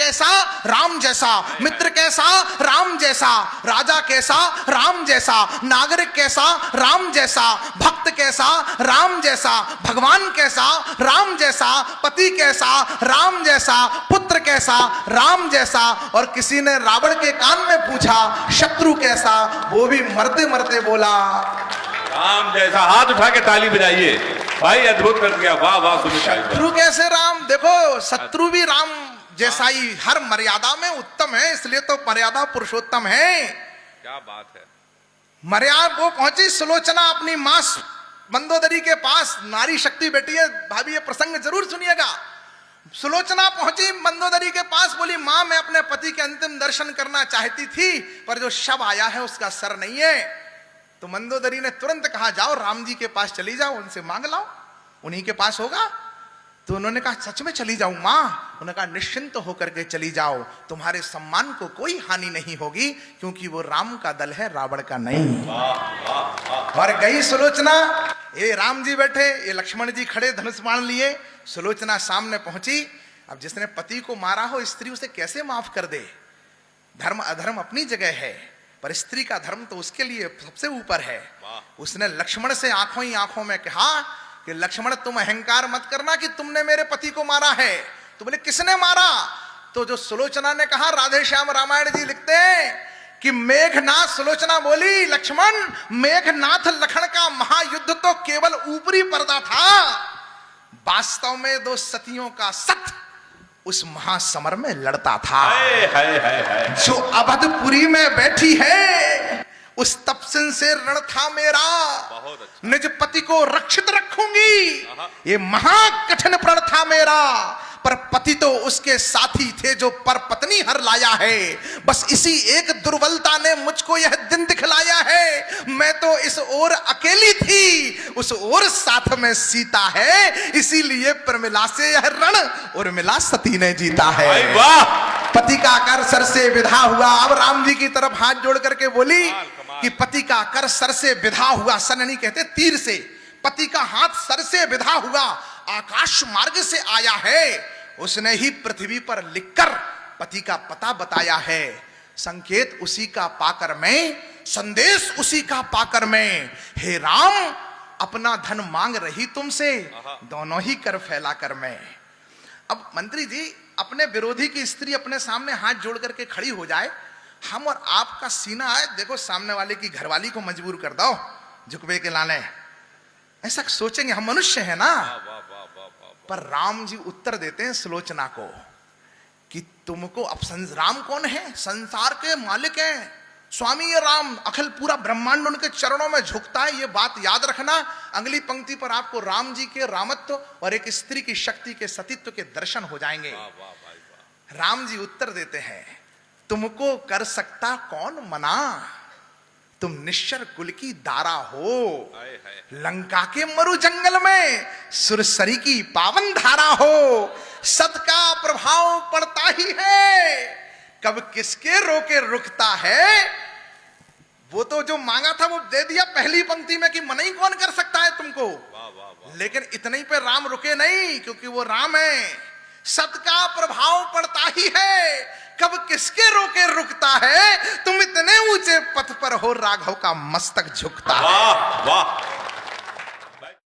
कैसा? राम जैसा। मित्र कैसा? राम जैसा। राजा कैसा? राम जैसा। नागरिक कैसा? राम जैसा। भक्त कैसा? राम जैसा। भगवान कैसा? राम जैसा। पति कैसा? राम जैसा। पुत्र कैसा? राम जैसा। और किसी ने रावण के कान में पूछा शत्रु कैसा? वो भी मरते मरते बोला राम जैसा। हाथ उठा के ताली बजाइए भाई, अद्भुत कर दिया, वाह वाह। शत्रु कैसे राम? देखो शत्रु भी राम जैसा ही हर मर्यादा में उत्तम है, इसलिए तो मर्यादा पुरुषोत्तम है। क्या बात है। मर्यादा वो पहुंची सुलोचना अपनी मां मंदोदरी के पास। नारी शक्ति बेटी है भाभी, ये प्रसंग जरूर सुनिएगा। सुलोचना पहुंची मंदोदरी के पास, बोली मां मैं अपने पति के अंतिम दर्शन करना चाहती थी, पर जो शव आया है उसका सर नहीं है। तो मंदोदरी ने तुरंत कहा जाओ राम जी के पास चली जाओ, उनसे मांग लाओ, उन्हीं के पास होगा। तो उन्होंने कहा सच में चली जाऊं मां? उन्होंने कहा निश्चिंत होकर के चली जाओ, तुम्हारे सम्मान को कोई हानि नहीं होगी, क्योंकि वो राम का दल है, रावण का नहीं। और गई सुलोचना। ये राम जी बैठे, ये लक्ष्मण जी खड़े धनुष बाण लिए। सुलोचना सामने पहुंची। अब जिसने पति को मारा हो स्त्री उसे कैसे माफ कर दे? धर्म अधर्म अपनी जगह है, पर स्त्री का धर्म तो उसके लिए सबसे ऊपर है। उसने लक्ष्मण से आंखों ही आंखों में कहा कि लक्ष्मण तुम अहंकार मत करना कि तुमने मेरे पति को मारा है। तो बोले किसने मारा? तो जो सुलोचना ने कहा, राधे श्याम रामायण जी लिखते हैं कि मेघनाथ, सुलोचना बोली लक्ष्मण मेघनाथ लखन का महायुद्ध तो केवल ऊपरी पर्दा था, वास्तव में दो सतियों का सत उस महासमर में लड़ता था। जो अवधपुरी में बैठी है उस तपसिन से रण था मेरा, निज पति को रक्षित रखूंगी, ये महाकठिन प्रण था मेरा। पर पति तो उसके साथी थे जो पर पत्नी हर लाया है, बस इसी एक दुर्बलता ने मुझको यह दिन दिखलाया है। मैं तो इस ओर अकेली थी, उस ओर साथ में सीता है, इसीलिए प्रमिला से यह रण उर्मिला सती ने जीता है। वाह। पति का कर सर से विधा हुआ। अब राम जी की तरफ हाथ जोड़ करके बोली कि पति का कर सर से विधा हुआ, सर नहीं कहते तीर से, पति का हाथ सर से विधा हुआ, आकाश मार्ग से आया है, उसने ही पृथ्वी पर लिखकर पति का पता बताया है। संकेत उसी का पाकर मैं, संदेश उसी का पाकर मैं, हे राम अपना धन मांग रही तुमसे, दोनों ही कर फैला कर मैं। अब मंत्री जी, अपने विरोधी की स्त्री अपने सामने हाथ जोड़ करके खड़ी हो जाए, हम और आपका सीना है, देखो सामने वाले की घरवाली को मजबूर कर दो झुकवे के लाने, ऐसा सोचेंगे, हम मनुष्य हैं ना। पर राम जी उत्तर देते हैं सुलोचना को कि तुमको, अब राम कौन है? संसार के मालिक हैं, स्वामी ये राम, अखिल पूरा ब्रह्मांड उनके चरणों में झुकता है, ये बात याद रखना। अगली पंक्ति पर आपको राम जी के रामत्व और एक स्त्री की शक्ति के सतीत्व के दर्शन हो जाएंगे। राम जी उत्तर देते हैं, तुमको कर सकता कौन मना, तुम निश्चर कुल की दारा हो, लंका के मरु जंगल में सुरसरी की पावन धारा हो, सत का प्रभाव पड़ता ही है, कब किसके रोके रुकता है। वो तो जो मांगा था वो दे दिया पहली पंक्ति में कि मना ही कौन कर सकता है तुमको। लेकिन इतने ही पे राम रुके नहीं, क्योंकि वो राम है, सत का प्रभाव पड़ता ही है, कब किसके रोके रुकता है, तुम इतने ऊंचे पथ पर हो राघव का मस्तक झुकता है। वाह वाह।